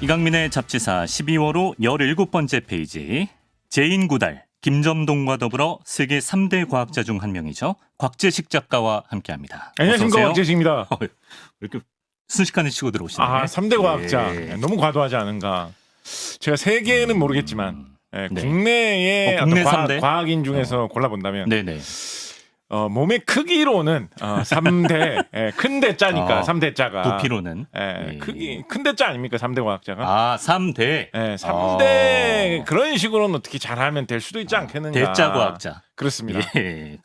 이강민의 잡지사 12월호 17번째 페이지. 제인구달, 김점동과 더불어 세계 3대 과학자 중 한 명이죠. 곽재식 작가와 함께합니다. 안녕하십니까, 곽재식입니다. 왜 이렇게 순식간에 치고 들어오시네. 3대 과학자. 예. 너무 과도하지 않은가. 제가 세계는 모르겠지만 네. 국내의 국내 어떤 3대? 과학인 중에서 골라본다면 네네. 몸의 크기로는 3대 큰 대자니까 3대 자가 부피로는. 크기 큰 대자 아닙니까 3대 과학자가 3대. 3대 그런 식으로는 어떻게 잘하면 될 수도 있지 않겠는가. 대자 과학자. 그렇습니다. 예,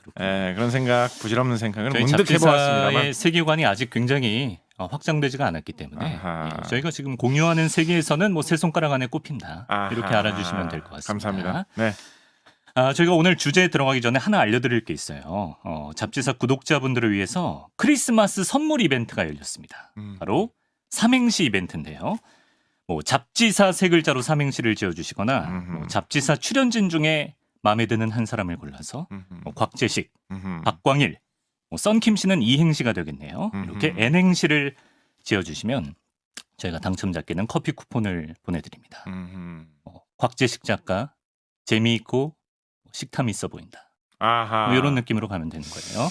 그런 생각, 부질없는 생각을 저희 문득 해보았습니다만 잡지사의 세계관이 아직 굉장히 확장되지가 않았기 때문에 저희가 지금 공유하는 세계에서는 뭐 세 손가락 안에 꼽힌다. 이렇게 알아주시면 될 것 같습니다. 감사합니다. 네. 저희가 오늘 주제에 들어가기 전에 하나 알려드릴 게 있어요. 잡지사 구독자분들을 위해서 크리스마스 선물 이벤트가 열렸습니다. 바로 삼행시 이벤트인데요. 뭐 잡지사 세 글자로 삼행시를 지어주시거나 뭐 잡지사 출연진 중에 마음에 드는 한 사람을 골라서 뭐 곽재식, 박광일, 뭐 썬킴 씨는 이행시가 되겠네요. 이렇게 n행시를 지어주시면 저희가 당첨자께는 커피 쿠폰을 보내드립니다. 곽재식 작가, 재미있고 식탐 있어 보인다. 뭐 이런 느낌으로 가면 되는 거예요.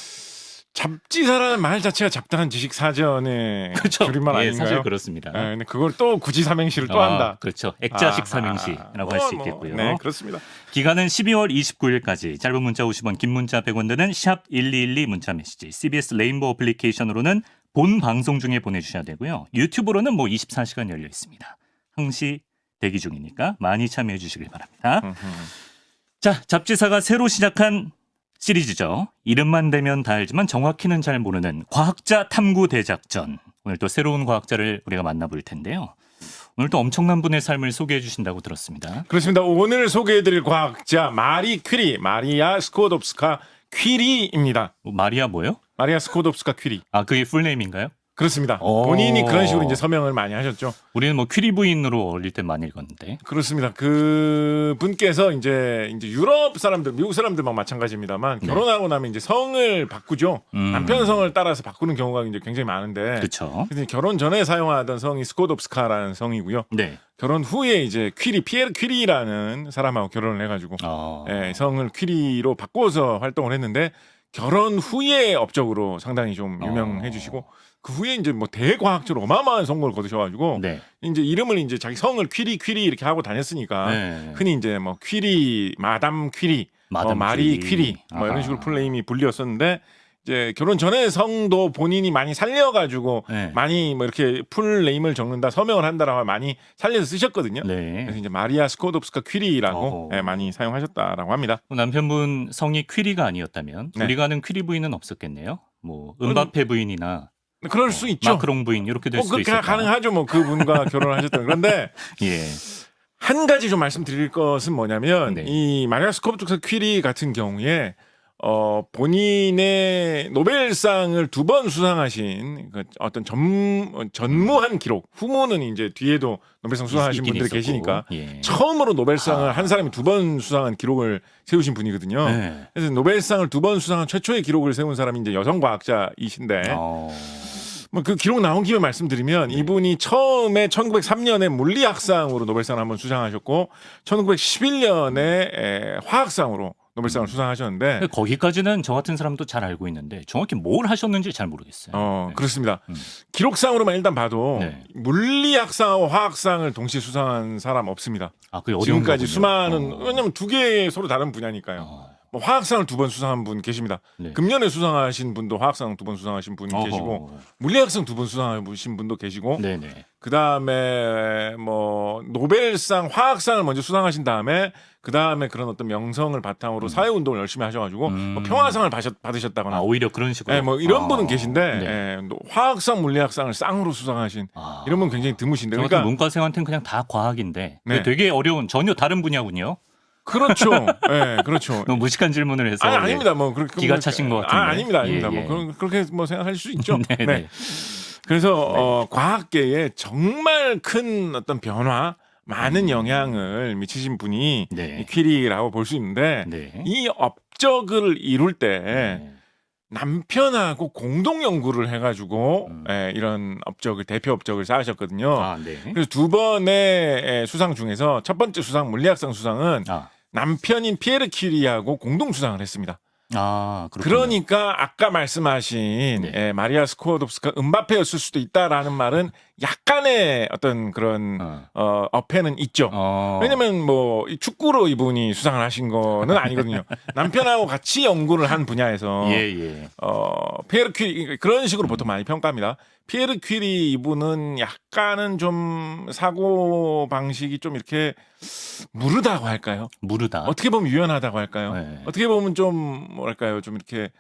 잡지사라는 말 자체가 잡다한 지식 사전의 그렇죠. 줄임말 아닌가요? 사실 그렇습니다. 근데 그걸 또 굳이 삼행시를 또 한다. 그렇죠. 액자식 삼행시라고 할 수 있겠고요. 네, 그렇습니다. 기간은 12월 29일까지. 짧은 문자 50원, 긴 문자 100원 드는 샵 1212 문자 메시지. CBS 레인보우 어플리케이션으로는 본 방송 중에 보내주셔야 되고요. 유튜브로는 뭐 24시간 열려 있습니다. 항시 대기 중이니까 많이 참여해 주시길 바랍니다. 자, 잡지사가 새로 시작한 시리즈죠. 이름만 대면 다 알지만 정확히는 잘 모르는 과학자 탐구 대작전. 오늘 또 새로운 과학자를 우리가 만나볼 텐데요. 오늘 또 엄청난 분의 삶을 소개해 주신다고 들었습니다. 그렇습니다. 오늘 소개해드릴 과학자 마리 퀴리, 마리아 스코덥스카 퀴리입니다. 마리아 뭐요? 마리아 스코덥스카 퀴리. 그게 풀네임인가요? 그렇습니다. 본인이 그런 식으로 이제 서명을 많이 하셨죠. 우리는 뭐 퀴리 부인으로 어릴 때 많이 읽었는데. 그렇습니다. 그 분께서 이제 유럽 사람들, 미국 사람들만 마찬가지입니다만 결혼하고 나면 이제 성을 바꾸죠. 남편 성을 따라서 바꾸는 경우가 이제 굉장히 많은데. 그렇죠. 결혼 전에 사용하던 성이 스코덥스카라는 성이고요. 네. 결혼 후에 이제 퀴리, 피에르 퀴리라는 사람하고 결혼을 해가지고 성을 퀴리로 바꿔서 활동을 했는데 결혼 후에 업적으로 상당히 좀 유명해지시고. 그 후에 이제 뭐 대과학자로 어마어마한 성공을 거두셔가지고 이제 이름을 이제 자기 성을 퀴리 이렇게 하고 다녔으니까 흔히 이제 뭐 퀴리, 마담 퀴리, 마리 퀴리 뭐 이런 식으로 풀네임이 불렸었는데 이제 결혼 전에 성도 본인이 많이 살려가지고 많이 뭐 이렇게 풀네임을 적는다, 서명을 한다라고 많이 살려서 쓰셨거든요. 그래서 이제 마리아 스코덥스카 퀴리라고 많이 사용하셨다라고 합니다. 남편분 성이 퀴리가 아니었다면 우리가 아는 퀴리 부인은 없었겠네요. 뭐 은바페 부인이나. 그럴 수 있죠. 마크롱 부인 이렇게 될 수도 있어요. 가능하죠. 뭐 그분과 결혼하셨던. 그런데 한 가지 좀 말씀드릴 것은 뭐냐면 이 마리아 스코덥스카 퀴리 같은 경우에 본인의 노벨상을 2번 수상하신 그 어떤 전무한 기록, 후무는 이제 뒤에도 노벨상 수상하신 분들이 계시니까 처음으로 노벨상을 한 사람이 2번 수상한 기록을 세우신 분이거든요. 그래서 노벨상을 2번 수상한 최초의 기록을 세운 사람이 이제 여성 과학자이신데 뭐 그 기록 나온 김에 말씀드리면 이분이 처음에 1903년에 물리학상으로 노벨상을 한번 수상하셨고 1911년에 화학상으로 노벨상을 수상하셨는데 거기까지는 저 같은 사람도 잘 알고 있는데 정확히 뭘 하셨는지 잘 모르겠어요. 그렇습니다. 기록상으로만 일단 봐도 물리학상하고 화학상을 동시에 수상한 사람 없습니다. 지금까지 수많은 왜냐하면 두 개 서로 다른 분야니까요. 뭐 화학상을 2번 수상한 분 계십니다. 금년에 수상하신 분도 화학상 2번 수상하신 분이 계시고 물리학상 2번 수상하신 분도 계시고 그 다음에 뭐 노벨상 화학상을 먼저 수상하신 다음에 그 다음에 그런 어떤 명성을 바탕으로 사회운동을 열심히 하셔가지고 뭐 평화상을 받으셨다거나 오히려 그런 식으로 뭐 이런 분은 계신데 화학상 물리학상을 쌍으로 수상하신 이런 분 굉장히 드무신데 그러니까 문과생한테는 그냥 다 과학인데 되게 어려운 전혀 다른 분야군요. 그렇죠. 그렇죠. 너무 무식한 질문을 해서 아닙니다. 뭐 그렇게 기가 차신 것 같은데. 아닙니다. 뭐 그렇게 뭐 생각할 수 있죠. 그래서 과학계에 정말 큰 어떤 변화, 많은 영향을 미치신 분이 퀴리라고 볼 수 있는데 이 업적을 이룰 때 남편하고 공동 연구를 해가지고 이런 업적을 대표 업적을 쌓으셨거든요. 아, 네. 그래서 두 번의 수상 중에서 첫 번째 수상 물리학상 수상은 남편인 피에르 큐리하고 공동 수상을 했습니다. 아, 그렇군요. 그러니까 아까 말씀하신 마리아 스코도브스카 음바페였을 수도 있다라는 말은 약간의 어떤 그런 어폐는 있죠. 왜냐면 뭐 축구로 이분이 수상을 하신 거는 아니거든요. 남편하고 같이 연구를 한 분야에서 피에르 큐리 그런 식으로 보통 많이 평가합니다. 피에르 큐리 이분은 약간은 좀 사고 방식이 좀 이렇게 무르다고 할까요? 무르다. 어떻게 보면 유연하다고 할까요? 네. 어떻게 보면 좀 뭐랄까요? 좀 이렇게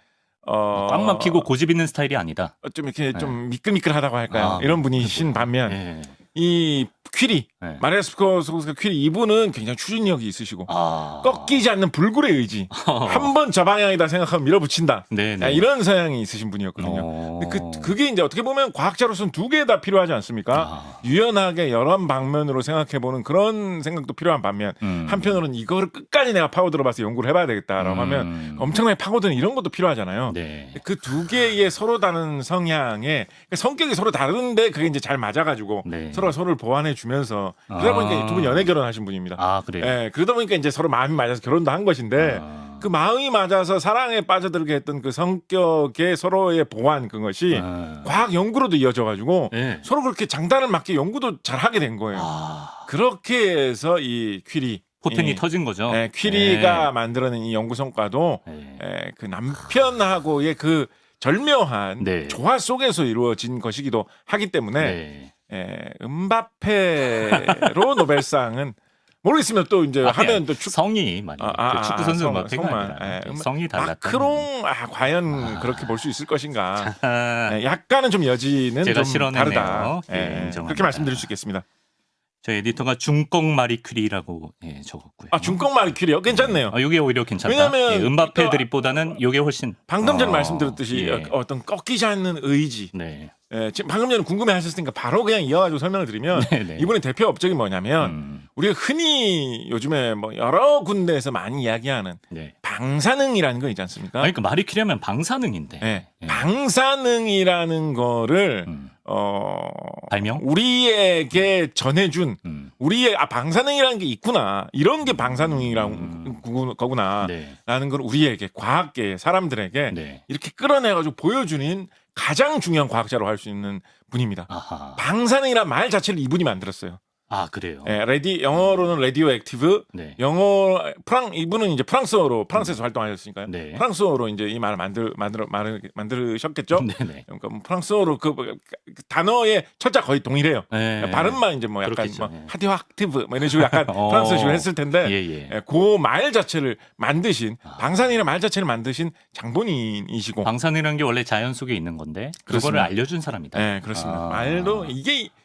꽉 막히고 고집 있는 스타일이 아니다. 좀 이렇게 좀 미끌미끌하다고 할까요? 이런 분이신 반면 이 퀴리 마리아 스코도브스카 퀴리 이분은 굉장히 추진력이 있으시고 꺾이지 않는 불굴의 의지 한 번 저 방향이다 생각하면 밀어붙인다 이런 성향이 있으신 분이었거든요. 근데 그게 이제 어떻게 보면 과학자로서는 두 개 다 필요하지 않습니까? 유연하게 여러 방면으로 생각해보는 그런 생각도 필요한 반면 한편으로는 이거를 끝까지 내가 파고들어봐서 연구를 해봐야 되겠다라고 하면 엄청나게 파고드는 이런 것도 필요하잖아요. 그 두 개의 서로 다른 성향의 성격이 서로 다른데 그게 이제 잘 맞아가지고 서로가 서로를 보완해 주면서 그러다 보니까 두 분 연애 결혼하신 분입니다. 아, 그래요? 예, 그러다 보니까 이제 서로 마음이 맞아서 결혼도 한 것인데 그 마음이 맞아서 사랑에 빠져들게 했던 그 성격의 서로의 보완 그것이 과학 연구로도 이어져 가지고 서로 그렇게 장단을 맞게 연구도 잘 하게 된 거예요. 그렇게 해서 이 퀴리 포텐이 터진 거죠. 퀴리가 만들어낸 이 연구 성과도 그 남편하고의 그 절묘한 조화 속에서 이루어진 것이기도 하기 때문에 음바페로 노벨상은 모르겠으면 또 이제 하면 또 성이 많이 축구 선수 음바페가 아니라 성이 달랐다. 마크롱 과연 그렇게 볼 수 있을 것인가? 약간은 좀 여지는 제가 좀 다르다. 그렇게 말씀드릴 수 있겠습니다. 저희 에디터가 중꺽 마리 퀴리라고 적었고요. 중꺽 마리 퀴리요? 괜찮네요. 이게 오히려 괜찮다. 왜냐면 음바페 드립보다는 이게 훨씬 방금 전에 말씀드렸듯이 어떤 꺾이지 않는 의지. 지금 방금 전에 궁금해하셨으니까 바로 그냥 이어가지고 설명을 드리면 이번에 대표 업적이 뭐냐면 우리가 흔히 요즘에 뭐 여러 군데에서 많이 이야기하는 방사능이라는 거 있지 않습니까? 그러니까 마리 퀴리하면 방사능인데 방사능이라는 거를 발명? 우리에게 전해준 우리의 방사능이라는 게 있구나 이런 게 방사능이라는 거구나라는 걸 우리에게 과학계 사람들에게 이렇게 끌어내가지고 보여주는 가장 중요한 과학자로 할 수 있는 분입니다. 방사능이라는 말 자체를 이분이 만들었어요. 아, 그래요? 영어로는 레디오 액티브, 이분은 이제 프랑스에서 활동하셨으니까요. 프랑스어로 이제 이 말을 만드셨겠죠. 그러니까 뭐 프랑스어로 그 단어의 철자 거의 동일해요. 발음만 이제 뭐 약간 뭐 하디오 액티브 뭐 이런 식으로 약간 프랑스식으로 했을 텐데, 그 말 자체를 만드신 방사능이라는 말 자체를 만드신 장본인이시고. 방사능이라는 게 원래 자연 속에 있는 건데 그거를 알려준 사람이다. 네, 그렇습니다. 말도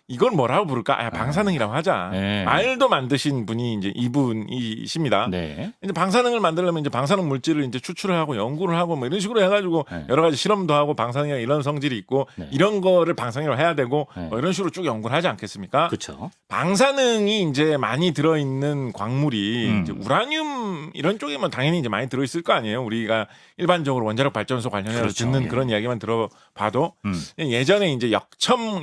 이걸 뭐라고 부를까? 방사능이라고 하자. 말도 만드신 분이 이제 이분이십니다. 이제 방사능을 만들려면 이제 방사능 물질을 이제 추출을 하고 연구를 하고 뭐 이런 식으로 해가지고 여러 가지 실험도 하고 방사능이 이런 성질이 있고 이런 거를 방사능이라고 해야 되고 뭐 이런 식으로 쭉 연구를 하지 않겠습니까? 그렇죠. 방사능이 이제 많이 들어있는 광물이 이제 우라늄 이런 쪽에만 당연히 이제 많이 들어있을 거 아니에요. 우리가 일반적으로 원자력 발전소 관련해서 듣는 그런 이야기만 들어봐도 예전에 이제 역청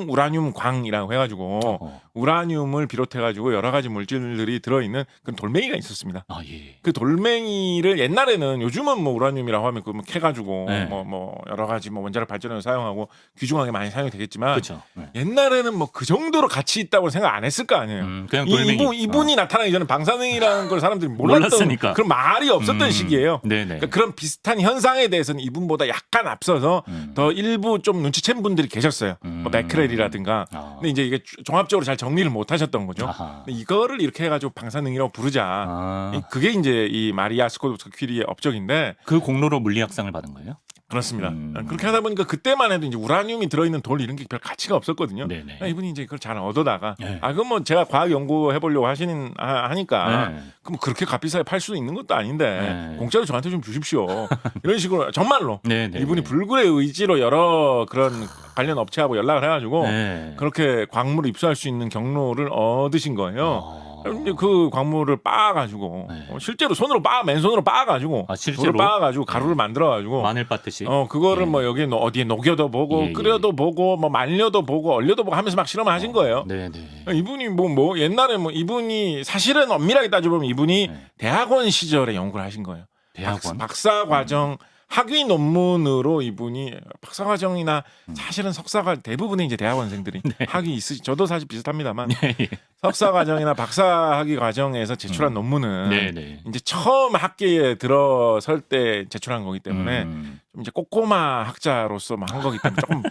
우라늄 광이라고 해가지고 우라늄을 비롯해가지고 여러 가지 물질들이 들어있는 그런 돌멩이가 있었습니다. 그 돌멩이를 옛날에는 요즘은 뭐 우라늄이라고 하면 그거 캐가지고 뭐 여러 가지 뭐 원자력 발전에 사용하고 귀중하게 많이 사용이 되겠지만 옛날에는 뭐 그 정도로 가치 있다고 생각 안 했을 거 아니에요. 그냥 돌멩이. 이분이 나타나기 전에 방사능이라는 걸 사람들이 몰랐으니까 그런 말이 없었던 시기예요. 그러니까 그런 비슷한 현상에 대해서는 이분보다 약간 앞서서 더 일부 좀 눈치챈 분들이 계셨어요. 뭐 맥크렐이라든가. 근데 이제 이게 종합적으로 잘 정리를 못 하셨던 거죠. 근데 이거를 이렇게 해가지고 방사능이라고 부르자. 그게 이제 이 마리아 스코도브스카 퀴리의 업적인데 그 공로로 물리학상을 받은 거예요? 그렇습니다. 그렇게 하다 보니까 그때만 해도 이제 우라늄이 들어있는 돌 이런 게 별 가치가 없었거든요. 이분이 이제 그걸 잘 얻어다가 그럼 뭐 제가 과학 연구해 보려고 하니까 그럼 그렇게 값비싸게 팔 수도 있는 것도 아닌데 공짜로 저한테 좀 주십시오. 이런 식으로 정말로 이분이 불굴의 의지로 여러 그런 관련 업체하고 연락을 해가지고 그렇게 광물을 입수할 수 있는 경로를 얻으신 거예요. 그 광물을 빻아가지고 네. 실제로 손으로 맨손으로 빻아가지고 실제로 돌을 빻아가지고 가루를 만들어가지고 마늘 빻듯이. 그거를 예. 뭐 여기 어디에 녹여도 보고 예, 예. 끓여도 보고 뭐 말려도 보고 얼려도 보고 하면서 막 실험을 하신 거예요. 네네. 이분이 뭐 옛날에 뭐 이분이 사실은 엄밀하게 따져보면 이분이 네. 대학원 시절에 연구를 하신 거예요. 대학원. 박사 과정 학위 논문으로 이분이 박사 과정이나 사실은 석사가 대부분의 이제 대학원생들이 학위 있으시. 저도 사실 비슷합니다만 네. 석사 과정이나 박사 학위 과정에서 제출한 논문은 네네. 이제 처음 학계에 들어설 때 제출한 거기 때문에 음. 좀 이제 꼬꼬마 학자로서 한 거기 때문에 조금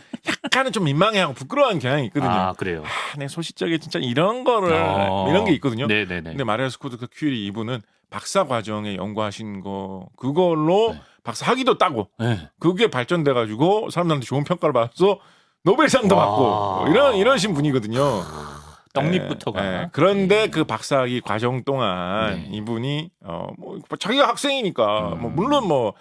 약간은 좀 민망해하고 부끄러운 경향이 있거든요. 아 그래요. 내 소시적에 진짜 이런 거를 이런 게 있거든요. 네네네. 근데 마리아 스코트 큐리 이분은 박사 과정에 연구하신 거 그걸로 네. 박사 학위도 따고 네. 그게 발전돼 가지고 사람들한테 좋은 평가를 받아서 노벨상도 와. 받고 이러신 분이거든요. 떡잎부터가. 예. 그런데 그 박사학위 과정 동안 네. 이분이 뭐 자기가 학생이니까 뭐 물론 뭐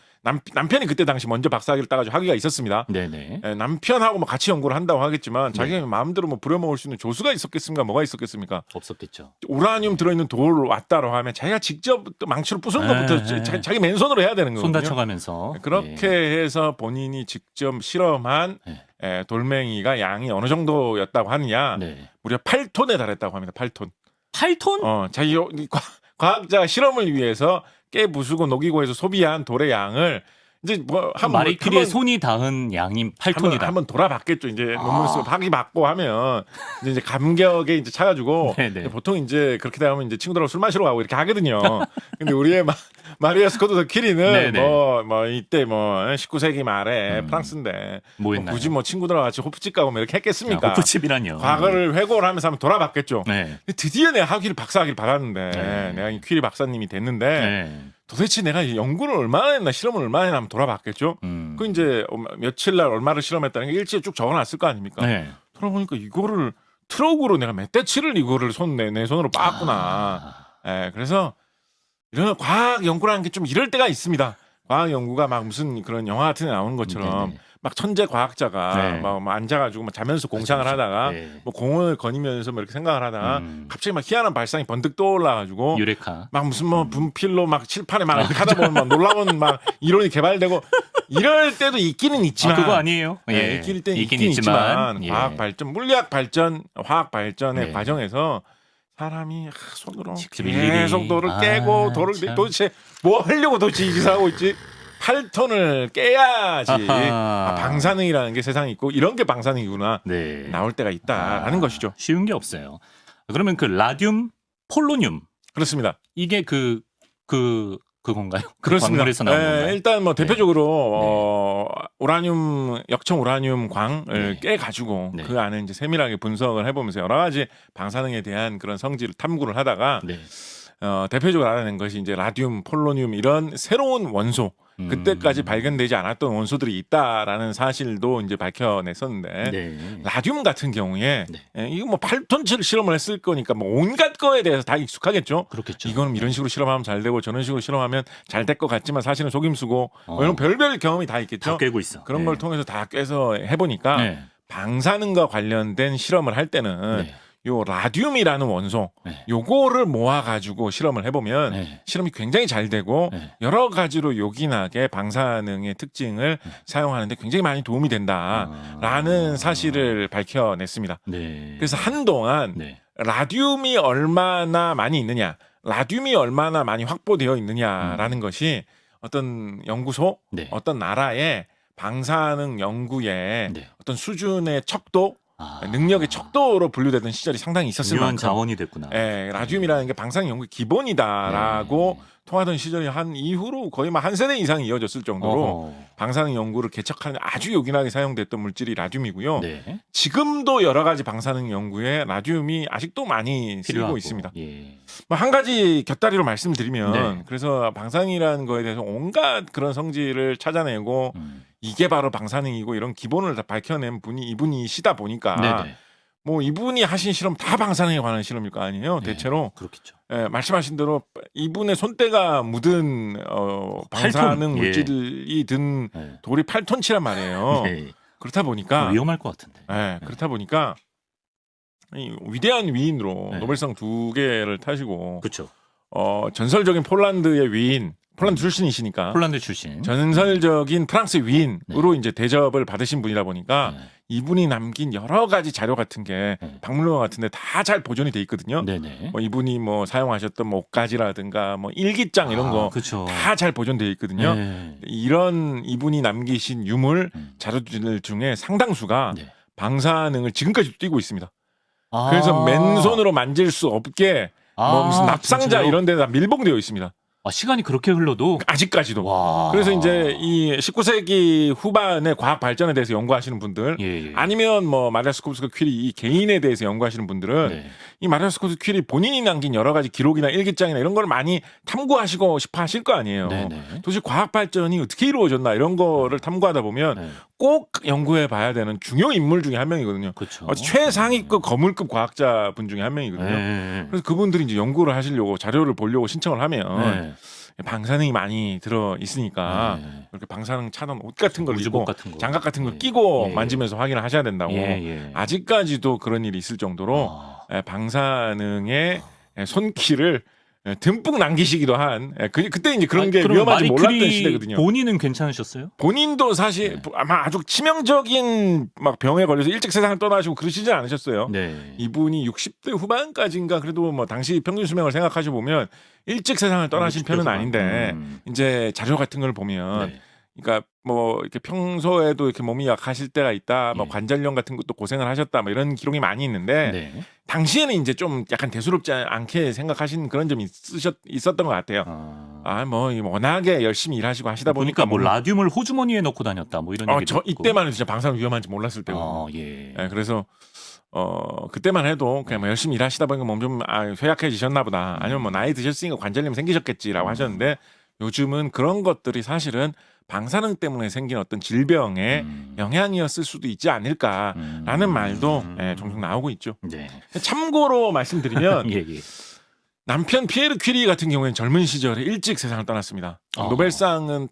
남편이 그때 당시 먼저 박사학위를 따가지고 학위가 있었습니다. 네네. 예, 남편하고 뭐 같이 연구를 한다고 하겠지만 자기가 마음대로 뭐 부려먹을 수 있는 조수가 있었겠습니까? 뭐가 있었겠습니까? 없었겠죠. 우라늄 들어있는 돌 왔다로 하면 자기가 직접 또 망치로 부수는 네, 것부터 네. 자기 맨손으로 해야 되는 손 거거든요. 다쳐가면서. 그렇게 해서 본인이 직접 실험한 네. 돌멩이가 양이 어느 정도였다고 하느냐? 네. 무려 8톤에 달했다고 합니다. 8톤. 8톤? 자기 과학자 실험을 위해서 깨 부수고 녹이고 해서 소비한 돌의 양을 이제 마리 큐리의 손이 닿은 양이 8톤이다. 한번 돌아봤겠죠. 이제 논문 쓰고 학위 받고 하면 이제 감격에 이제 차가지고 네네. 보통 이제 그렇게 되면 이제 친구들하고 술 마시러 가고 이렇게 하거든요. 근데 우리의 마리아 스코트 큐리는 뭐 이때 뭐 19세기 말에 프랑스인데 뭐 굳이 뭐 친구들하고 같이 호프집 가고 뭐 이렇게 했겠습니까? 호프집이라뇨. 과거를 회고를 하면서 한번 돌아봤겠죠. 네. 드디어 내가 박사 학위를 받았는데 네. 내가 이 큐리 박사님이 됐는데 네. 도대체 내가 연구를 얼마나 했나 실험을 얼마나 했나 한번 돌아봤겠죠. 그 이제 며칠 날 얼마를 실험했다는 게 일지에 쭉 적어놨을 거 아닙니까? 네. 돌아보니까 이거를 트럭으로 내가 몇 대치를 이거를 내 손으로 빻았구나. 그래서 이런 과학 연구라는 게 좀 이럴 때가 있습니다. 과학 연구가 막 무슨 그런 영화 같은 데 나오는 것처럼 네네. 막 천재 과학자가 네. 막 앉아가지고 막 자면서 공상을 하다가 뭐 공을 거니면서 뭐 이렇게 생각을 하다가 갑자기 막 희한한 발상이 번뜩 떠올라가지고 유레카. 막 무슨 뭐 분필로 막 칠판에 막 이렇게 하다 보면 막 놀라운 막 이론이 개발되고 이럴 때도 있기는 있지만 그거 아니에요? 예. 있긴 있지만 예. 과학 발전, 물리학 발전, 화학 발전의 네. 과정에서 사람이 손으로 직접 계속 돌을 깨고 돌을 참. 도대체 뭐 하려고 도대체 이 기사하고 있지? 8톤을 깨야지. 방사능이라는 게 세상에 있고 이런 게 방사능이구나. 네. 나올 때가 있다라는 것이죠. 쉬운 게 없어요. 그러면 그 라듐, 폴로늄 그렇습니다. 이게 그건가요? 그렇습니다. 광물에서 나오는 건가요? 일단 뭐 대표적으로 우라늄 역청 우라늄 광을 깨 가지고 그 안에 이제 세밀하게 분석을 해보면서 여러 가지 방사능에 대한 그런 성질을 탐구를 하다가 대표적으로 알아낸 것이 이제 라듐, 폴로늄 이런 새로운 원소. 그때까지 발견되지 않았던 원소들이 있다라는 사실도 이제 밝혀냈었는데 라듐 같은 경우에 이거 뭐 8톤치를 실험을 했을 거니까 뭐 온갖 거에 대해서 다 익숙하겠죠. 그렇겠죠. 이거는 이런 식으로 실험하면 잘 되고 저런 식으로 실험하면 잘 될 것 같지만 사실은 속임수고 이런 별별 경험이 다 있겠죠. 다 꿰고 있어. 그런 걸 통해서 다 꿰서 해보니까 방사능과 관련된 실험을 할 때는 요 라듐이라는 원소 요거를 모아가지고 실험을 해보면 실험이 굉장히 잘 되고 여러 가지로 요긴하게 방사능의 특징을 사용하는데 굉장히 많이 도움이 된다라는 사실을 밝혀냈습니다. 그래서 한동안 라듐이 얼마나 많이 있느냐, 라듐이 얼마나 많이 확보되어 있느냐라는 것이 어떤 연구소, 어떤 나라의 방사능 연구의 어떤 수준의 척도, 능력의 척도로 분류되던 시절이 상당히 있었을 중요한 만큼 자원이 됐구나. 라듐이라는 게 방사능 연구의 기본이다라고 통하던 시절이 한 이후로 거의 한 세대 이상이 이어졌을 정도로 방사능 연구를 개척하는 아주 요긴하게 사용됐던 물질이 라듐이고요. 지금도 여러 가지 방사능 연구에 라듐이 아직도 많이 쓰이고 필요하고. 있습니다. 한 가지 곁다리로 말씀드리면 그래서 방사능이라는 거에 대해서 온갖 그런 성질을 찾아내고 이게 바로 방사능이고 이런 기본을 다 밝혀낸 분이 이분이시다 보니까 뭐 이분이 하신 실험 다 방사능에 관한 실험일 거 아니에요. 대체로 그렇겠죠. 말씀하신 대로 이분의 손때가 묻은 방사능 8톤. 물질이 든 돌이 8톤치란 말이에요. 그렇다 보니까 위험할 것 같은데. 그렇다 보니까 이 위대한 위인으로 네. 노벨상 2개를 타시고 그렇죠. 전설적인 폴란드의 위인, 폴란드 출신이시니까 폴란드 출신. 전설적인 프랑스의 위인으로 네. 이제 대접을 받으신 분이다 보니까 네. 이분이 남긴 여러 가지 자료 같은 게 네. 박물관 같은데 다 잘 보존이 돼 있거든요. 네네. 뭐 이분이 뭐 사용하셨던 뭐 옷가지라든가 뭐 일기장 이런 거 그렇죠. 다 잘 보존돼 있거든요. 네. 이런 이분이 남기신 유물 자료들 중에 상당수가 네. 방사능을 지금까지도 띄고 있습니다. 그래서 맨손으로 만질 수 없게 뭐 무슨 납상자 진짜요? 이런 데다 밀봉되어 있습니다. 시간이 그렇게 흘러도 아직까지도. 와. 그래서 이제 이 19세기 후반의 과학 발전에 대해서 연구하시는 분들 예. 아니면 뭐 마리아 스코프스키 퀴리 이 개인에 대해서 연구하시는 분들은 네. 이 마리아 스코프스키 퀴리 본인이 남긴 여러 가지 기록이나 일기장이나 이런 걸 많이 탐구하시고 싶어 하실 거 아니에요. 네네. 도대체 과학 발전이 어떻게 이루어졌나 이런 거를 탐구하다 보면 네. 꼭 연구해 봐야 되는 중요 인물 중에 한 명이거든요. 그렇죠. 최상위급 거물급 과학자 분 중에 한 명이거든요. 네. 그래서 그분들이 이제 연구를 하시려고 자료를 보려고 신청을 하면 네. 방사능이 많이 들어 있으니까 네. 이렇게 방사능 차던 옷 같은 걸 우주복 입고 같은 거. 장갑 같은 걸 예. 끼고 예. 만지면서 확인을 하셔야 된다고. 예. 아직까지도 그런 일이 있을 정도로 방사능의 손길을 듬뿍 남기시기도 한 그때 이제 그런 게 그럼 위험한지 몰랐던 마리 퀴리 시대거든요. 본인은 괜찮으셨어요? 본인도 사실 아마 아주 치명적인 막 병에 걸려서 일찍 세상을 떠나시고 그러시지 않으셨어요. 네. 이분이 60대 후반까지인가 그래도 뭐 당시 평균 수명을 생각하셔 보면 일찍 세상을 떠나신 60대 편은 후반. 아닌데 이제 자료 같은 걸 보면 네. 그러니까 뭐 이렇게 평소에도 이렇게 몸이 약하실 때가 있다, 뭐 예. 관절염 같은 것도 고생을 하셨다, 뭐 이런 기록이 많이 있는데 네. 당시에는 이제 좀 약간 대수롭지 않게 생각하신 그런 점이 있었던 것 같아요. 뭐 워낙에 열심히 일하시고 하시다 보니까 보니까 뭐 라듐을 호주머니에 넣고 다녔다, 뭐 이런 얘기도 저 있고. 이때만 해도 진짜 방사능 위험한지 몰랐을 때고. 예. 그래서 그때만 해도 그냥 뭐 열심히 일하시다 보니까 몸 좀 쇠약해지셨나 보다. 아니면 뭐 나이 드셨으니까 관절염 생기셨겠지라고 하셨는데 요즘은 그런 것들이 사실은 방사능 때문에 생긴 어떤 질병의 영향이었을 수도 있지 않을까라는 말도 종종 나오고 있죠. 네. 참고로 말씀드리면 예. 남편 피에르 퀴리 같은 경우에는 젊은 시절에 일찍 세상을 떠났습니다. 노벨상은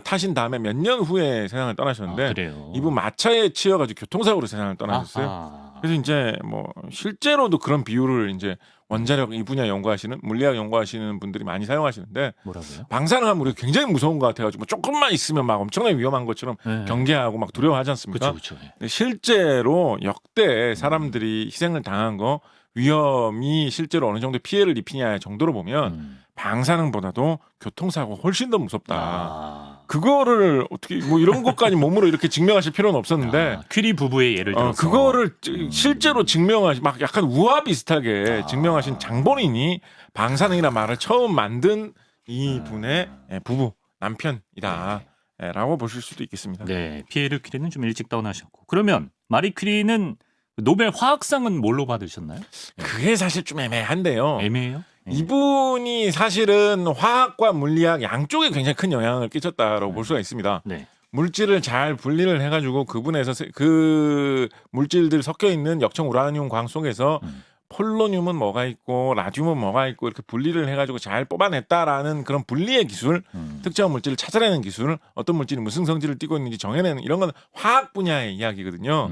타신 다음에 몇 년 후에 세상을 떠나셨는데 그래요. 이분 마차에 치여가지고 교통사고로 세상을 떠나셨어요. 그래서 이제 뭐 실제로도 그런 비율을 이제 원자력 이 분야 연구하시는 물리학 연구하시는 분들이 많이 사용하시는데 뭐라고요? 방사능하면 우리가 굉장히 무서운 것 같아가지고 뭐 조금만 있으면 막 엄청나게 위험한 것처럼 네. 경계하고 막 두려워하지 않습니까? 그렇죠. 근데 실제로 역대 사람들이 희생을 당한 거 위험이 실제로 어느 정도 피해를 입히냐 정도로 보면 방사능보다도 교통사고 훨씬 더 무섭다. 그거를 어떻게 뭐 이런 것까지 몸으로 이렇게 증명하실 필요는 없었는데 퀴리 부부의 예를 들어서 그거를 실제로 증명하신 막 약간 우화 비슷하게 증명하신 장본인이 방사능이라는 말을 처음 만든 이 분의 부부 남편이다라고 보실 수도 있겠습니다. 네, 피에르 퀴리는 좀 일찍 떠나셨고 그러면 마리 퀴리는 노벨 화학상은 뭘로 받으셨나요? 그게 사실 좀 애매한데요. 애매해요? 이분이 사실은 화학과 물리학 양쪽에 굉장히 큰 영향을 끼쳤다라고 볼 수가 있습니다. 네. 물질을 잘 분리를 해가지고 그분에서 그 물질들 섞여 있는 역청 우라늄 광 속에서 폴로늄은 뭐가 있고 라듐은 뭐가 있고 이렇게 분리를 해가지고 잘 뽑아냈다라는 그런 분리의 기술, 특정한 물질을 찾아내는 기술, 어떤 물질이 무슨 성질을 띠고 있는지 정해내는 이런 건 화학 분야의 이야기거든요.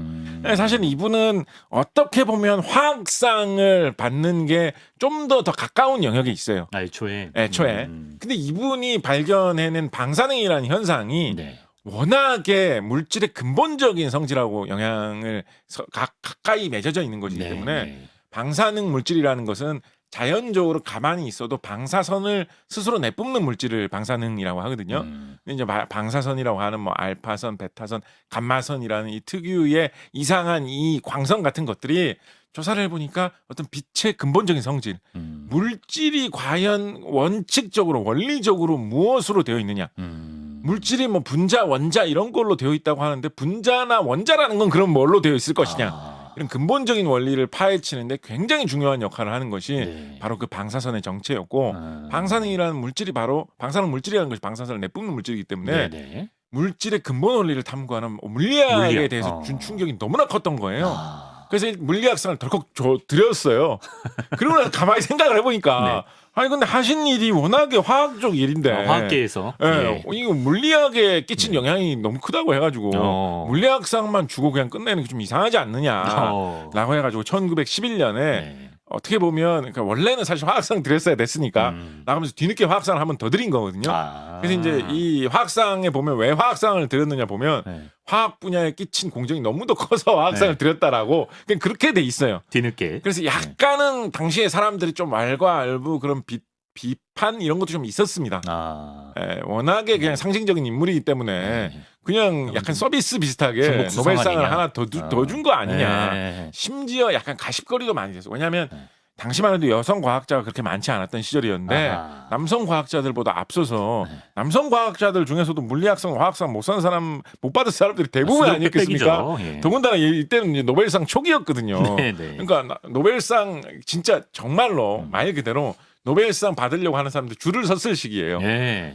사실 이분은 어떻게 보면 화학상을 받는 게 좀 더 가까운 영역에 있어요. 애초에. 근데 이분이 발견해낸 방사능이라는 현상이 네. 워낙에 물질의 근본적인 성질하고 영향을 가까이 맺어져 있는 것이기 때문에 방사능 물질이라는 것은 자연적으로 가만히 있어도 방사선을 스스로 내뿜는 물질을 방사능이라고 하거든요. 근데 이제 방사선이라고 하는 뭐 알파선, 베타선, 감마선이라는 이 특유의 이상한 이 광선 같은 것들이 조사를 해보니까 어떤 빛의 근본적인 성질, 물질이 과연 원칙적으로 원리적으로 무엇으로 되어 있느냐. 물질이 뭐 분자, 원자 이런 걸로 되어 있다고 하는데 분자나 원자라는 건 그럼 뭘로 되어 있을 것이냐. 이런 근본적인 원리를 파헤치는데 굉장히 중요한 역할을 하는 것이 바로 그 방사선의 정체였고 방사능이라는 물질이 바로 방사능 물질이라는 것이 방사선을 내뿜는 물질이기 때문에 물질의 근본 원리를 탐구하는 물리학에 대해서 준 충격이 너무나 컸던 거예요. 그래서 물리학상을 덜컥 드렸어요. 그러고 나서 가만히 생각을 해보니까 아니 근데 하신 일이 워낙에 화학적 일인데 화학계에서 이거 물리학에 끼친 영향이 너무 크다고 해가지고 물리학상만 주고 그냥 끝내는 게 좀 이상하지 않느냐라고 해가지고 1911년에 어떻게 보면 그러니까 원래는 사실 화학상 드렸어야 됐으니까 나가면서 뒤늦게 화학상을 한 번 더 드린 거거든요. 그래서 이제 이 화학상에 보면 왜 화학상을 드렸느냐 보면 화학 분야에 끼친 공정이 너무도 커서 화학상을 드렸다라고 그냥 그렇게 돼 있어요. 뒤늦게. 그래서 약간은 당시에 사람들이 좀 왈가왈부 그런 비판 이런 것도 좀 있었습니다. 워낙에 그냥 상징적인 인물이기 때문에 그냥 약간 서비스 비슷하게 노벨상을 하나 더 준 거 아니냐. 심지어 약간 가십거리도 많이 됐어요. 왜냐하면 당시만 해도 여성 과학자가 그렇게 많지 않았던 시절이었는데 남성 과학자들보다 앞서서 남성 과학자들 중에서도 물리학상, 화학상 못 산 사람 못 받은 사람들이 대부분 아니었겠습니까? 더군다나 이때는 이제 노벨상 초기였거든요. 그러니까 노벨상 진짜 정말로 말 그대로 노벨상 받으려고 하는 사람들 줄을 섰을 시기예요.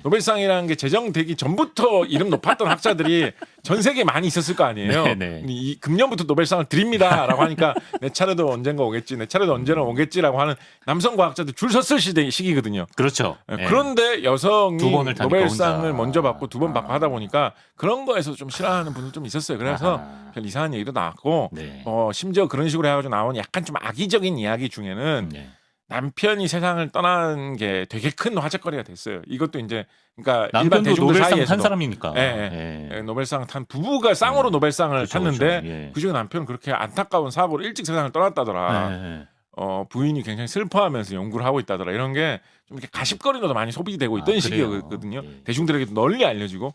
노벨상이라는 게 제정되기 전부터 이름 높았던 학자들이 전 세계에 많이 있었을 거 아니에요. 이 금년부터 노벨상을 드립니다라고 하니까 내 차례도 언젠가 오겠지, 내 차례도 언제나 오겠지라고 하는 남성 과학자들 줄 섰을 시기거든요. 그렇죠. 그런데 여성이 노벨상을 먼저 받고 두 번 받고 하다 보니까 그런 거에서 좀 싫어하는 분들 좀 있었어요. 그래서 별 이상한 얘기도 나왔고 심지어 그런 식으로 해가지고 나온 약간 좀 악의적인 이야기 중에는 남편이 세상을 떠난 게 되게 큰 화제거리가 됐어요. 이것도 이제 그러니까 일반 대중들 노벨상 사이에서도 탄 사람이니까. 노벨상 탄 부부가 쌍으로 노벨상을 탔는데 그중에 남편은 그렇게 안타까운 사고로 일찍 세상을 떠났다더라. 부인이 굉장히 슬퍼하면서 연구를 하고 있다더라. 이런 게 좀 이렇게 가십거리로도 많이 소비되고 있던 시기였거든요. 대중들에게 널리 알려지고.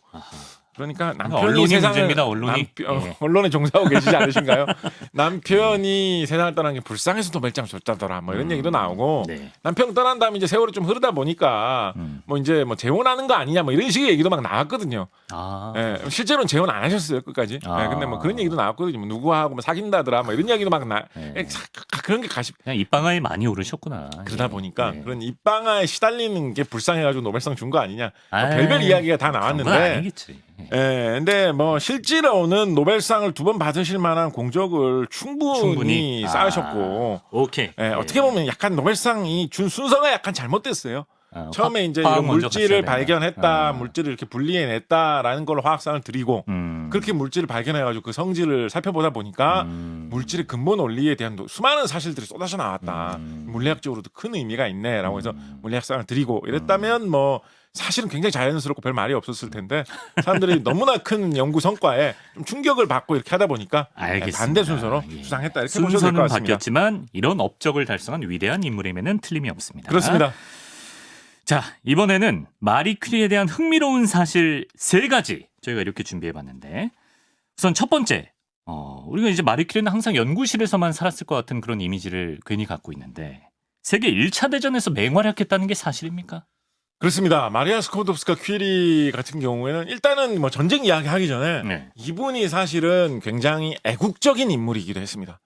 그러니까 남편이 언론이 세상을 문제입니다. 언론이 언론에 종사하고 계시지 않으신가요? 남편이 세상을 떠난 게 불쌍해서 노벨상 줬다더라. 뭐 이런 얘기도 나오고 남편 떠난 다음에 이제 세월이 좀 흐르다 보니까 뭐 이제 뭐 재혼하는 거 아니냐 뭐 이런 식의 얘기도 막 나왔거든요. 실제로는 재혼 안 하셨어요 끝까지. 근데 뭐 그런 얘기도 나왔거든요. 뭐 누구하고 뭐 사귄다더라. 뭐 이런 얘기도 막 그런 게 그냥 입방아에 많이 오르셨구나. 그러다 보니까 그런 입방아에 시달리는 게 불쌍해가지고 노벨상 준 거 아니냐. 별별 이야기가 다 나왔는데. 아니겠지. 근데 뭐 실제로는 노벨상을 두 번 받으실 만한 공적을 충분히 쌓으셨고, 어떻게 보면 약간 노벨상이 준 순서가 약간 잘못됐어요. 처음에 이제 이런 물질을 발견했다, 물질을 이렇게 분리해냈다라는 걸로 화학상을 드리고, 그렇게 물질을 발견해가지고 그 성질을 살펴보다 보니까 물질의 근본 원리에 대한 수많은 사실들이 쏟아져 나왔다. 물리학적으로도 큰 의미가 있네라고 해서 물리학상을 드리고 이랬다면 뭐. 사실은 굉장히 자연스럽고 별 말이 없었을 텐데 사람들이 너무나 큰 연구 성과에 좀 충격을 받고 이렇게 하다 보니까 반대 순서로 수상했다 이렇게 보셔도 될 것 같습니다. 순서는 바뀌었지만 이런 업적을 달성한 위대한 인물임에는 틀림이 없습니다. 그렇습니다. 자, 이번에는 마리 퀴리에 대한 흥미로운 사실 3가지 저희가 이렇게 준비해봤는데 우선 첫 번째, 우리가 이제 마리 퀴리는 항상 연구실에서만 살았을 것 같은 그런 이미지를 괜히 갖고 있는데 세계 1차 대전에서 맹활약했다는 게 사실입니까? 그렇습니다. 마리아 스코도브스카 퀴리 같은 경우에는 일단은 뭐 전쟁 이야기 하기 전에 이분이 사실은 굉장히 애국적인 인물이기도 했습니다.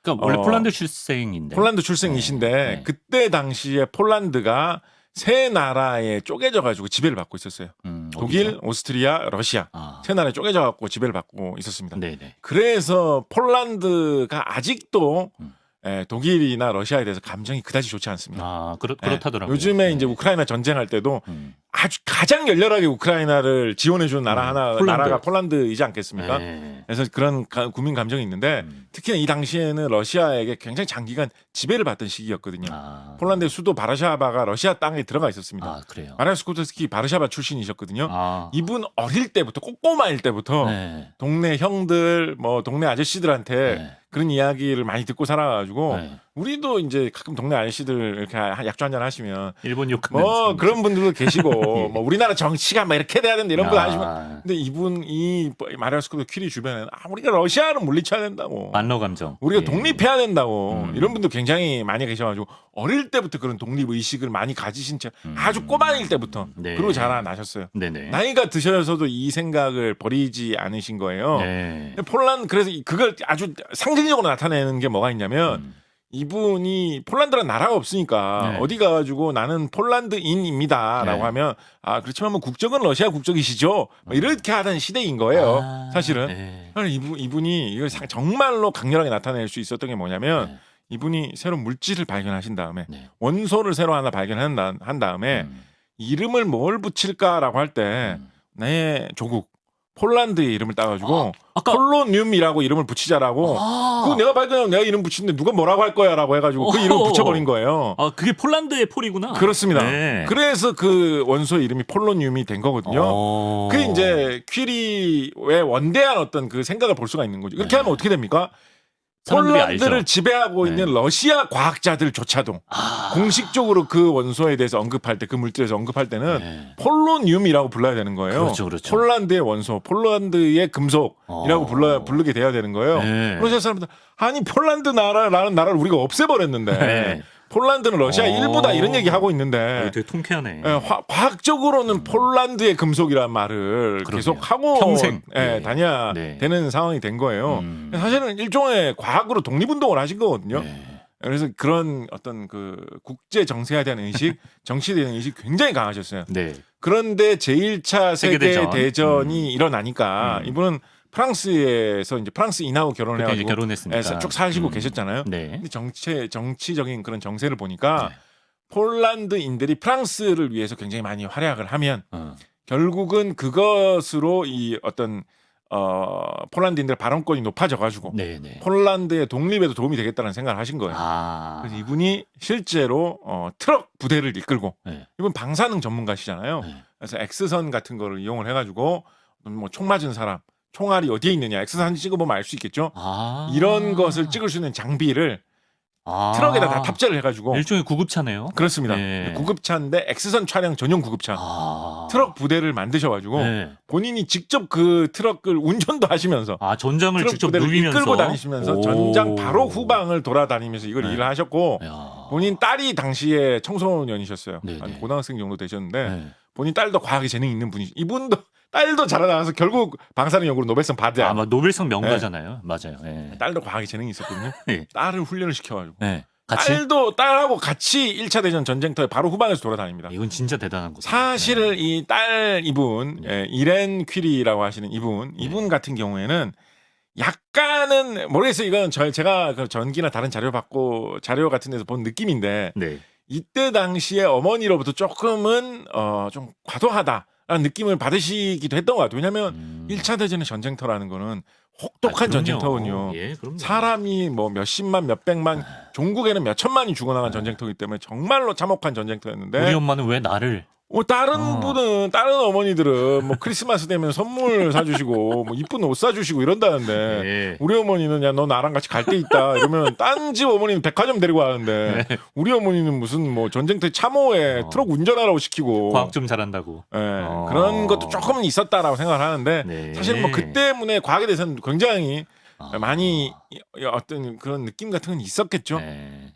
그러니까 원래 폴란드 출생인데. 폴란드 출생이신데 그때 당시에 폴란드가 세 나라에 쪼개져 가지고 지배를 받고 있었어요. 독일, 어디서? 오스트리아, 러시아 세 나라에 쪼개져 갖고 지배를 받고 있었습니다. 네네. 그래서 폴란드가 아직도 독일이나 러시아에 대해서 감정이 그다지 좋지 않습니다. 그렇다더라고요. 요즘에 이제 우크라이나 전쟁할 때도 아주 가장 열렬하게 우크라이나를 지원해주는 나라가 폴란드이지 않겠습니까? 그래서 그런 국민 감정이 있는데 특히나 이 당시에는 러시아에게 굉장히 장기간 지배를 받던 시기였거든요. 폴란드의 수도 바르샤바가 러시아 땅에 들어가 있었습니다. 그래요. 마리아 스코토스키 바르샤바 출신이셨거든요. 이분 어릴 때부터 꼬꼬마일 때부터 동네 형들 뭐 동네 아저씨들한테 그런 이야기를 많이 듣고 살아가지고 우리도 이제 가끔 동네 아저씨들 이렇게 약주 한잔 하시면 일본 욕하면서 뭐 그런 분들도 계시고 뭐 우리나라 정치가 막 이렇게 돼야 된다 이런 분 하시면 근데 이 마리아 스코토 퀴리 주변에는 우리가 러시아를 물리쳐야 된다고 만러 감정 우리가 독립해야 된다고 이런 분도 굉장히 많이 계셔가지고 어릴 때부터 그런 독립 의식을 많이 가지신 채 아주 꼬마일 때부터 그러고 자라나셨어요. 나이가 드셔서도 이 생각을 버리지 않으신 거예요. 폴란드 그래서 그걸 아주 상징적으로 나타내는 게 뭐가 있냐면 이분이 폴란드라는 나라가 없으니까 네. 어디 가가지고 나는 폴란드인입니다라고 네. 하면 그렇지만 뭐 국적은 러시아 국적이시죠. 뭐 이렇게 하던 시대인 거예요. 사실은. 네. 이분이 이걸 정말로 강렬하게 나타낼 수 있었던 게 뭐냐면 네. 이분이 새로운 물질을 발견하신 다음에 네. 원소를 새로 하나 발견한 다음에 이름을 뭘 붙일까라고 할 때 내 조국 폴란드의 이름을 따가지고 아까 폴로늄이라고 이름을 붙이자라고. 그거 내가 발견하면 내가 이름 붙이는데 누가 뭐라고 할 거야라고 해가지고 그 이름을 붙여버린 거예요. 그게 폴란드의 폴이구나. 그렇습니다. 네. 그래서 그 원소 이름이 폴로늄이 된 거거든요. 그게 이제 퀴리의 원대한 어떤 그 생각을 볼 수가 있는 거죠. 그렇게 네. 하면 어떻게 됩니까? 사람들이 폴란드를 알죠. 지배하고 네. 있는 러시아 과학자들조차도 공식적으로 그 원소에 대해서 언급할 때, 그 물질에서 언급할 때는 네. 폴로늄이라고 불러야 되는 거예요. 그렇죠, 그렇죠. 폴란드의 원소, 폴란드의 금속이라고 부르게 돼야 되는 거예요. 네. 러시아 사람들 아니 폴란드 나라라는 나라를 우리가 없애버렸는데 네. 폴란드는 러시아 일부다 이런 얘기 하고 있는데 되게 통쾌하네. 과학적으로는 폴란드의 금속이란 말을 그러게요. 계속 하고 평생. 다녀야 네. 되는 상황이 된 거예요. 사실은 일종의 과학으로 독립운동을 하신 거거든요. 네. 그래서 그런 어떤 그 국제 정세에 대한 의식, 정치에 대한 의식 굉장히 강하셨어요. 네. 그런데 제1차 세계대전. 세계대전이 일어나니까 이분은 프랑스에서 이제 프랑스인하고 결혼을 그때 이제 해가지고 결혼했으니까 쭉 사시고 계셨잖아요. 네. 근데 정치적인 그런 정세를 보니까 네. 폴란드인들이 프랑스를 위해서 굉장히 많이 활약을 하면 결국은 그것으로 이 어떤 폴란드인들의 발언권이 높아져가지고 네네. 폴란드의 독립에도 도움이 되겠다는 생각을 하신 거예요. 그래서 이분이 실제로 트럭 부대를 이끌고 네. 이분 방사능 전문가시잖아요. 네. 그래서 X선 같은 거를 이용을 해가지고 뭐 총 맞은 사람 총알이 어디에 있느냐 X선 찍어보면 알 수 있겠죠. 이런 것을 찍을 수 있는 장비를 트럭에다 다 탑재를 해가지고 일종의 구급차네요. 그렇습니다. 네. 구급차인데 X선 차량 전용 구급차 트럭 부대를 만드셔가지고 네. 본인이 직접 그 트럭을 운전도 하시면서 전장을 트럭 직접 부대를 누비면서 이끌고 다니시면서 전장 바로 후방을 돌아다니면서 이걸 네. 일을 하셨고 야. 본인 딸이 당시에 청소년이셨어요. 네네. 한 고등학생 정도 되셨는데 네. 본인 딸도 과학에 재능이 있는 분이시. 이분도 딸도 자라나서 결국 방사능 연구로 노벨상 받아요. 아마 노벨상 명가잖아요. 맞아요. 네. 딸도 과학에 재능이 있었거든요. 네. 딸을 훈련을 시켜가지고 네. 같이 딸하고 같이 1차 대전 전쟁터에 바로 후방에서 돌아다닙니다. 이건 진짜 대단한 거죠. 사실 이 딸 이분 이렌 퀴리라고 하시는 이분 같은 경우에는 약간은 모르겠어요. 이건 제가 그 전기나 다른 자료 같은 데서 본 느낌인데 네. 이때 당시에 어머니로부터 조금은 좀 과도하다라는 느낌을 받으시기도 했던 것 같아요. 왜냐하면 1차 대전의 전쟁터라는 거는 혹독한 그럼요. 전쟁터군요. 예, 그럼요. 사람이 뭐 몇십만 몇백만 종국에는 몇천만이 죽어나간 전쟁터이기 때문에 정말로 참혹한 전쟁터였는데 우리 엄마는 왜 나를 다른 어머니들은 뭐 크리스마스 되면 선물 사주시고 뭐 이쁜 옷 사주시고 이런다는데 네. 우리 어머니는 야 너 나랑 같이 갈 데 있다 이러면 딴 집 어머니는 백화점 데리고 가는데 우리 어머니는 무슨 뭐 전쟁터 참호에 트럭 운전하라고 시키고 과학 좀 잘한다고. 그런 것도 조금은 있었다라고 생각을 하는데 네. 사실 뭐 그 때문에 과학에 대해서는 굉장히 많이 어떤 그런 느낌 같은 건 있었겠죠. 네.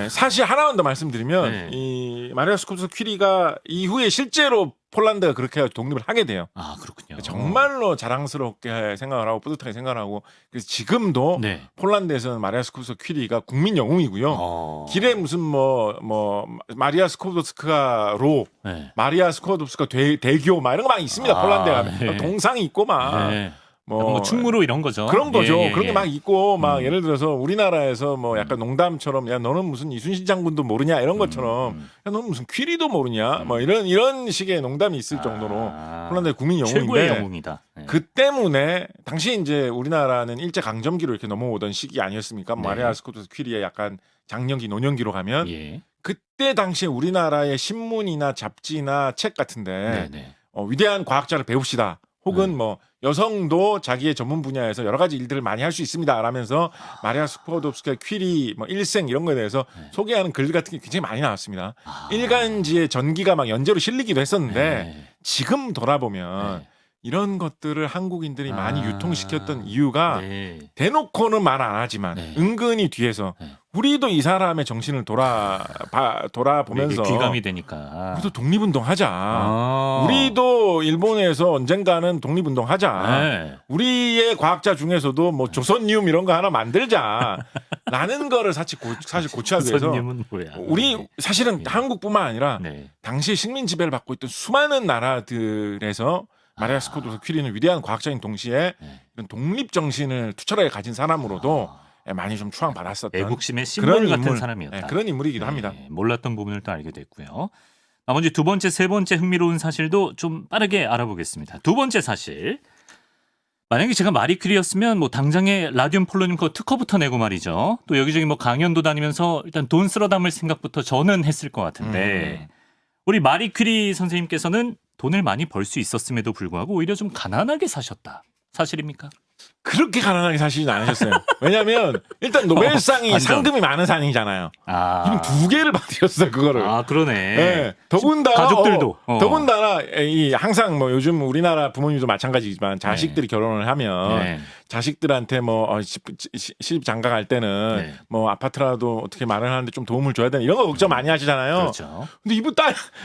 사실 하나만 더 말씀드리면 네. 이 마리아 스코프스 퀴리가 이후에 실제로 폴란드가 그렇게 독립을 하게 돼요. 그렇군요. 정말로 자랑스럽게 생각을 하고 뿌듯하게 생각을 하고 그래서 지금도 네. 폴란드에서는 마리아 스코프스 퀴리가 국민 영웅이고요. 길에 무슨 뭐 마리아 스코프스카로 네. 마리아 스코프스카 대교 막 이런 거 막 있습니다. 폴란드가 네. 동상이 있고 막. 네. 뭐 충무로 이런 거죠. 그런 거죠. 예, 예, 그런 게 예. 막 있고 막 예를 들어서 우리나라에서 뭐 약간 농담처럼 야 너는 무슨 이순신 장군도 모르냐 이런 것처럼 야 너는 무슨 퀴리도 모르냐 뭐 이런 식의 농담이 있을 정도로 폴란드의 국민 최고의 영웅인데 영웅이다. 네. 그 때문에 당시 이제 우리나라는 일제 강점기로 이렇게 넘어오던 시기 아니었습니까? 네. 마리아 스코프스 퀴리의 약간 장년기 노년기로 가면 예. 그때 당시에 우리나라의 신문이나 잡지나 책 같은데 네네. 위대한 과학자를 배웁시다. 혹은 뭐 여성도 자기의 전문 분야에서 여러 가지 일들을 많이 할 수 있습니다. 라면서 마리아 스코도프스카 퀴리 뭐 일생 이런 거에 대해서 소개하는 글 같은 게 굉장히 많이 나왔습니다. 일간지에 전기가 막 연재로 실리기도 했었는데 네. 지금 돌아보면 이런 것들을 한국인들이 많이 아. 유통시켰던 이유가 네. 대놓고는 말 안 하지만 네. 은근히 뒤에서 네. 우리도 이 사람의 정신을 돌아보면서 우리에게 귀감이 되니까. 우리도 독립운동하자. 아. 우리도 일본에서 언젠가는 독립운동하자. 네. 우리의 과학자 중에서도 뭐 조선늄 이런 거 하나 만들자. 라는 거를 사실 고취하기 위해서 선님은 뭐야? 우리 사실은 네. 한국뿐만 아니라 네. 당시에 식민 지배를 받고 있던 수많은 나라들에서 마리아 스코트 퀴리는 위대한 과학자인 동시에 네. 이런 독립 정신을 투철하게 가진 사람으로도 많이 좀 추앙받았었던 애국심의 심볼 같은 사람이었다. 그런 인물이기도 합니다. 몰랐던 부분을 또 알게 됐고요. 나머지 두 번째, 세 번째 흥미로운 사실도 좀 빠르게 알아보겠습니다. 두 번째 사실. 만약에 제가 마리 퀴리였으면 뭐 당장에 라디움 폴로늄 그 특허부터 내고 말이죠. 또 여기저기 뭐 강연도 다니면서 일단 돈 쓸어 담을 생각부터 저는 했을 것 같은데 우리 마리 퀴리 선생님께서는 돈을 많이 벌 수 있었음에도 불구하고 오히려 좀 가난하게 사셨다. 사실입니까? 그렇게 가난하게 사시진 않으셨어요. 왜냐하면 일단 노벨상이 완전. 상금이 많은 상이잖아요. 아, 이분 2개를 받으셨어요, 그거를. 아 그러네. 네. 더군다나 가족들도. 더군다나 이 항상 뭐 요즘 우리나라 부모님도 마찬가지지만 자식들이 결혼을 하면 네. 자식들한테 뭐 시집 장가 갈 때는 네. 뭐 아파트라도 어떻게 마련하는데 좀 도움을 줘야 되나 이런 거 걱정 많이 하시잖아요. 그렇죠. 근데 이분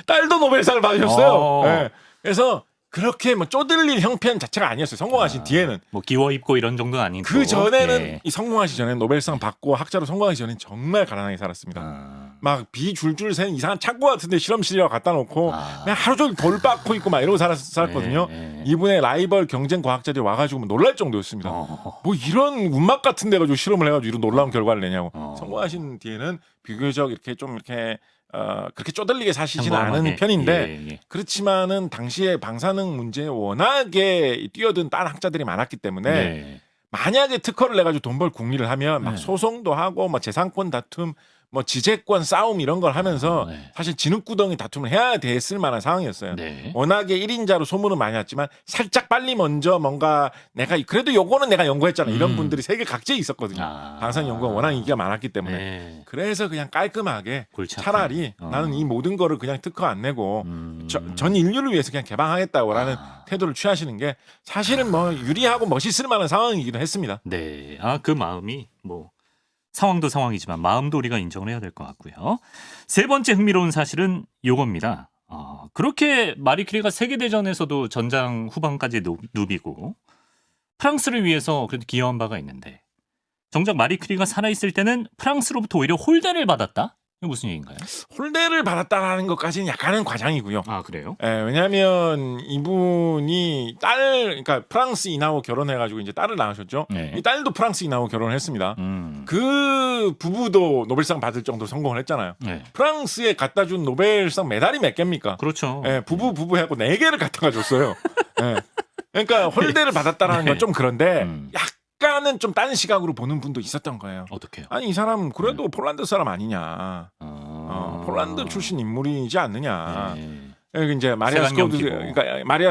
딸도 노벨상을 받으셨어요. 어. 네. 그래서 그렇게 뭐 쪼들릴 형편 자체가 아니었어요. 성공하신 뒤에는. 뭐 기워 입고 이런 정도는 아니고. 그 전에는 예. 이 성공하시기 전에 노벨상 받고 학자로 성공하기 전에 정말 가난하게 살았습니다. 막 비 줄줄 새는 이상한 창고 같은데 실험실이라고 갖다 놓고 그냥 하루 종일 돌 빻고 있고 막 이러고 살았거든요. 예. 이분의 라이벌 경쟁 과학자들이 와가지고 뭐 놀랄 정도였습니다. 뭐 이런 운막 같은 데 가지고 실험을 해가지고 이런 놀라운 결과를 내냐고. 성공하신 뒤에는 비교적 이렇게 좀 이렇게 그렇게 쪼들리게 사시지는 않은 편인데 예. 그렇지만은 당시에 방사능 문제에 워낙에 뛰어든 딴 학자들이 많았기 때문에 네. 만약에 특허를 내가지고 돈 벌 궁리를 하면 막 네. 소송도 하고 뭐 재산권 다툼 뭐 지재권 싸움 이런 걸 하면서 네. 사실 진흙구덩이 다툼을 해야 됐을 만한 상황이었어요. 네. 워낙에 1인자로 소문은 많이 났지만 살짝 빨리 먼저 뭔가 내가 그래도 요거는 내가 연구했잖아 이런 분들이 세계 각지에 있었거든요. 방사능 연구가 워낙 인기가 많았기 때문에 네. 그래서 그냥 깔끔하게 골치 차라리 아프네. 나는 이 모든 거를 그냥 특허 안 내고 전 인류를 위해서 그냥 개방하겠다고라는 태도를 취하시는 게 사실은 뭐 유리하고 멋있을 만한 상황이기도 했습니다. 네. 그 마음이 뭐 상황도 상황이지만 마음도 우리가 인정을 해야 될 것 같고요. 세 번째 흥미로운 사실은 요겁니다. 그렇게 마리 퀴리가 세계대전에서도 전장 후반까지 누비고 프랑스를 위해서 그래도 기여한 바가 있는데 정작 마리 퀴리가 살아있을 때는 프랑스로부터 오히려 홀대를 받았다? 이게 무슨 얘기인가요? 홀대를 받았다라는 것까지는 약간은 과장이고요. 아 그래요? 왜냐하면 이분이 그러니까 프랑스 인하고 결혼해가지고 이제 딸을 낳으셨죠. 네. 이 딸도 프랑스 인하고 결혼을 했습니다. 그 부부도 노벨상 받을 정도로 성공을 했잖아요. 네. 프랑스에 갖다 준 노벨상 메달이 몇 개입니까? 그렇죠. 부부하고 4개를 갖다가 줬어요. 그러니까 홀대를 받았다라는 건 좀 그런데 약간은 좀 딴 시각으로 보는 분도 있었던 거예요. 어떻게요? 아니 이 사람 그래도 폴란드 사람 아니냐. 폴란드 출신 인물이지 않느냐. 네. 이제 마리아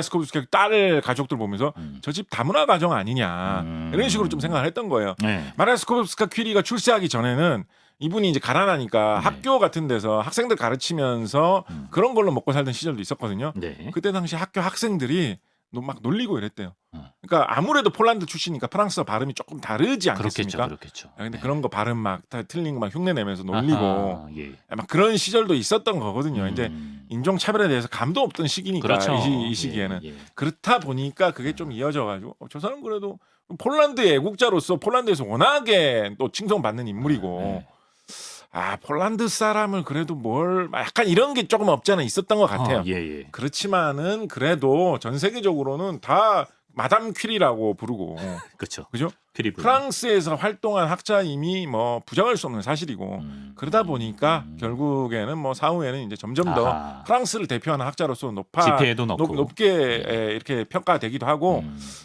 스코브스키 딸을 가족들 보면서 저 집 다문화 가정 아니냐 이런 식으로 좀 생각을 했던 거예요. 네. 마리아 스코브스키 퀴리가 출세하기 전에는 이분이 이제 가난하니까 학교 같은 데서 학생들 가르치면서 그런 걸로 먹고 살던 시절도 있었거든요. 네. 그때 당시 학교 학생들이 막 놀리고 이랬대요. 그러니까 아무래도 폴란드 출신이니까 프랑스어 발음이 조금 다르지 않겠습니까? 그렇겠죠. 근데 그런 거 발음 막 다 틀린 거 막 흉내 내면서 놀리고 예. 막 그런 시절도 있었던 거거든요. 이제 인종 차별에 대해서 감도 없던 시기니까 그렇죠. 이 시기에는 예. 그렇다 보니까 그게 좀 이어져가지고 저 사람 그래도 폴란드의 애국자로서 폴란드에서 워낙에 또 칭송받는 인물이고. 폴란드 사람을 그래도 약간 이런 게 조금 없지 않아 있었던 것 같아요. 예. 그렇지만은 그래도 전 세계적으로는 다 마담 퀴리라고 부르고. 그렇죠. 그죠? 퀴리 프랑스에서 활동한 학자임이 뭐 부정할 수 없는 사실이고 그러다 보니까 결국에는 뭐 사후에는 이제 점점 더 프랑스를 대표하는 학자로서 지폐에도 넣고 높게 이렇게 평가되기도 하고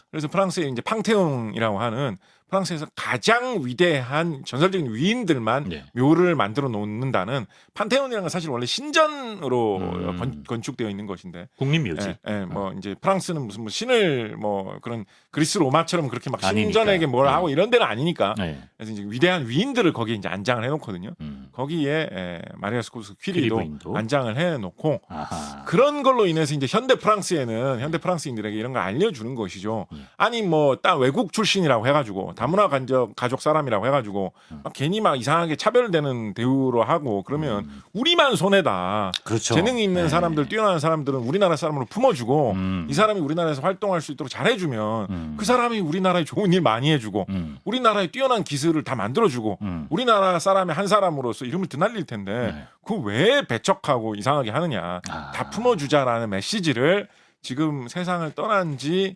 그래서 프랑스에 이제 팡테옹이라고 하는 프랑스에서 가장 위대한 전설적인 위인들만 묘를 만들어 놓는다는 판테온이라는 건 사실 원래 신전으로 건축되어 있는 것인데 국립묘지. 뭐 이제 프랑스는 무슨 뭐 신을 뭐 그런 그리스 로마처럼 그렇게 막 아니니까. 신전에게 뭘 하고 이런 데는 아니니까 네. 그래서 이제 위대한 위인들을 거기에 이제 안장을 해놓거든요. 거기에 마리아 스콜스 퀴리 퀴리도 부인도. 안장을 해놓고 아하. 그런 걸로 인해서 이제 현대 프랑스인들에게 이런 걸 알려주는 것이죠. 예. 아니 뭐 딱 외국 출신이라고 해가지고 다문화 가족 사람이라고 해가지고 막 괜히 막 이상하게 차별되는 대우로 하고 그러면 우리만 손해다. 그렇죠. 재능이 있는 네. 사람들, 뛰어난 사람들은 우리나라 사람으로 품어주고 이 사람이 우리나라에서 활동할 수 있도록 잘해주면 그 사람이 우리나라에 좋은 일 많이 해주고 우리나라의 뛰어난 기술을 다 만들어주고 우리나라 사람의 한 사람으로서 이름을 드날릴 텐데 네. 그거 왜 배척하고 이상하게 하느냐. 다 품어주자라는 메시지를 지금 세상을 떠난 지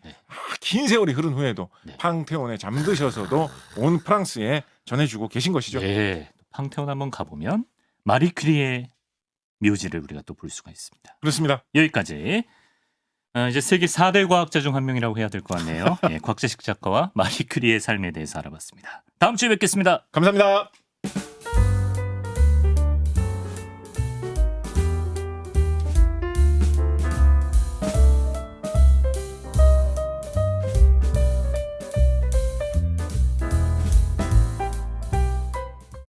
긴 세월이 흐른 후에도 팡테온에 잠드셔서도 온 프랑스에 전해주고 계신 것이죠. 네. 팡테온 한번 가보면 마리 퀴리의 묘지를 우리가 또 볼 수가 있습니다. 그렇습니다. 여기까지. 이제 세계 4대 과학자 중 한 명이라고 해야 될 것 같네요. 예, 곽재식 작가와 마리 퀴리의 삶에 대해서 알아봤습니다. 다음 주에 뵙겠습니다. 감사합니다.